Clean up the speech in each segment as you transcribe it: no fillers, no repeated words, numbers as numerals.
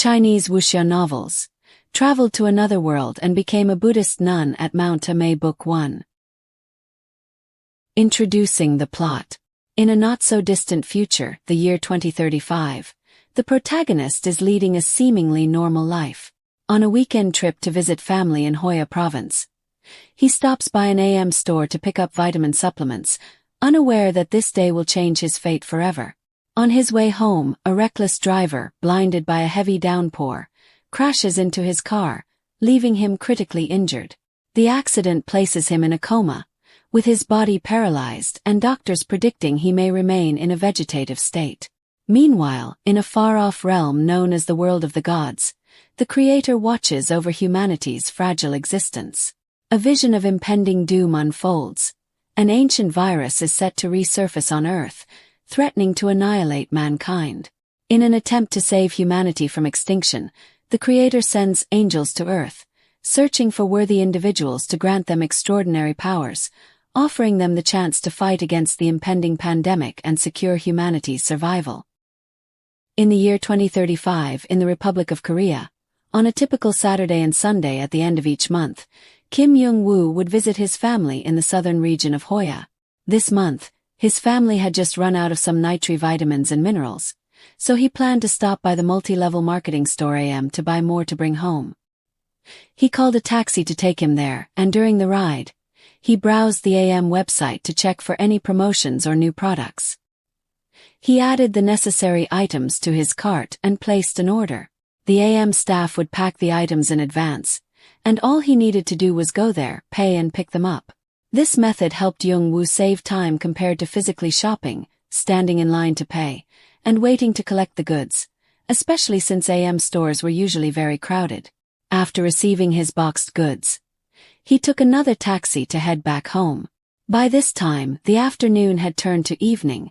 Chinese Wuxia novels, traveled to another world and became a Buddhist nun at Mount Emei Book 1. Introducing the plot. In a not-so-distant future, the year 2035, the protagonist is leading a seemingly normal life. On a weekend trip to visit family in Jolla Province, he stops by an AM store to pick up vitamin supplements, unaware that this day will change his fate forever. On his way home, a reckless driver, blinded by a heavy downpour, crashes into his car, leaving him critically injured. The accident places him in a coma, with his body paralyzed and doctors predicting he may remain in a vegetative state. Meanwhile, in a far-off realm known as the world of the gods, the Creator watches over humanity's fragile existence. A vision of impending doom unfolds. An ancient virus is set to resurface on Earth, threatening to annihilate mankind. In an attempt to save humanity from extinction, the Creator sends angels to Earth, searching for worthy individuals to grant them extraordinary powers, offering them the chance to fight against the impending pandemic and secure humanity's survival. In the year 2035, in the Republic of Korea, on a typical Saturday and Sunday at the end of each month, Kim Young-woo would visit his family in the southern region of Jolla. This month, his family had just run out of some nitri vitamins and minerals, so he planned to stop by the multi-level marketing store AM to buy more to bring home. He called a taxi to take him there, and during the ride, he browsed the AM website to check for any promotions or new products. He added the necessary items to his cart and placed an order. The AM staff would pack the items in advance, and all he needed to do was go there, pay and pick them up. This method helped Young-woo save time compared to physically shopping, standing in line to pay, and waiting to collect the goods, especially since AM stores were usually very crowded. After receiving his boxed goods, he took another taxi to head back home. By this time, the afternoon had turned to evening,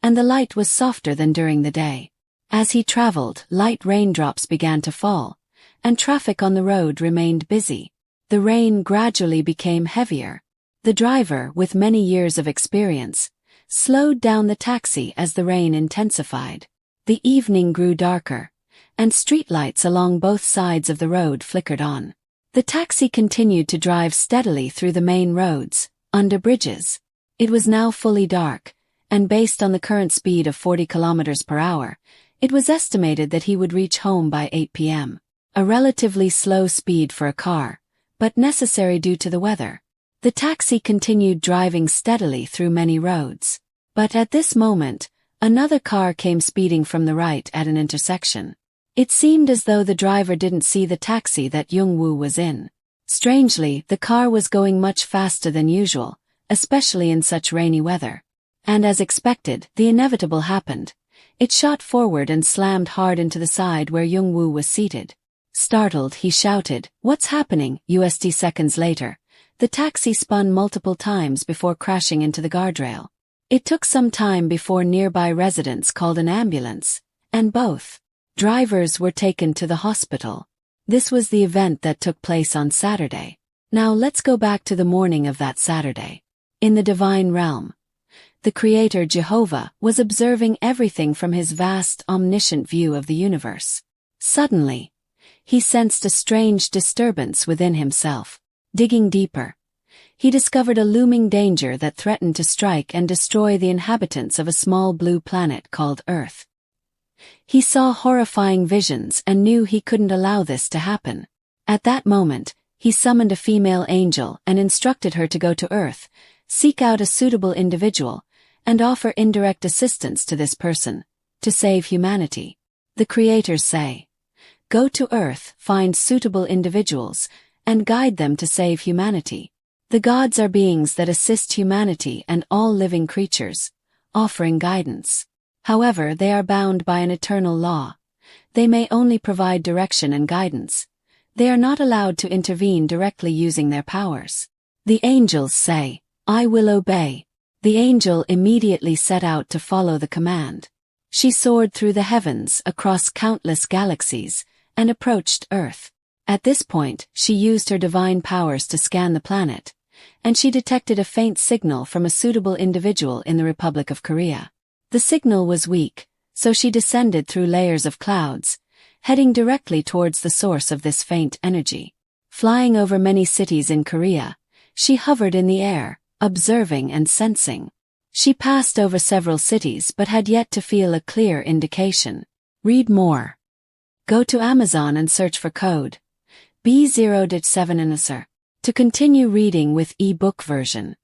and the light was softer than during the day. As he traveled, light raindrops began to fall, and traffic on the road remained busy. The rain gradually became heavier. The driver, with many years of experience, slowed down the taxi as the rain intensified. The evening grew darker, and streetlights along both sides of the road flickered on. The taxi continued to drive steadily through the main roads, under bridges. It was now fully dark, and based on the current speed of 40 kilometers per hour, it was estimated that he would reach home by 8 p.m. A relatively slow speed for a car, but necessary due to the weather. The taxi continued driving steadily through many roads. But at this moment, another car came speeding from the right at an intersection. It seemed as though the driver didn't see the taxi that Young-woo was in. Strangely, the car was going much faster than usual, especially in such rainy weather. And as expected, the inevitable happened. It shot forward and slammed hard into the side where Young-woo was seated. Startled, he shouted, "What's happening?" Seconds later, the taxi spun multiple times before crashing into the guardrail. It took some time before nearby residents called an ambulance, and both drivers were taken to the hospital. This was the event that took place on Saturday. Now let's go back to the morning of that Saturday. In the divine realm, the Creator Jehovah was observing everything from his vast, omniscient view of the universe. Suddenly, he sensed a strange disturbance within himself. Digging deeper, he discovered a looming danger that threatened to strike and destroy the inhabitants of a small blue planet called Earth. He saw horrifying visions and knew he couldn't allow this to happen. At that moment, he summoned a female angel and instructed her to go to Earth, seek out a suitable individual, and offer indirect assistance to this person, to save humanity. The creators say, "Go to Earth, find suitable individuals, and guide them to save humanity." The gods are beings that assist humanity and all living creatures, offering guidance. However, they are bound by an eternal law. They may only provide direction and guidance. They are not allowed to intervene directly using their powers. The angels say, "I will obey." The angel immediately set out to follow the command. She soared through the heavens across countless galaxies and approached Earth. At this point, she used her divine powers to scan the planet, and she detected a faint signal from a suitable individual in the Republic of Korea. The signal was weak, so she descended through layers of clouds, heading directly towards the source of this faint energy. Flying over many cities in Korea, she hovered in the air, observing and sensing. She passed over several cities but had yet to feel a clear indication. Read more. Go to Amazon and search for code B0-7 to continue reading with e-book version.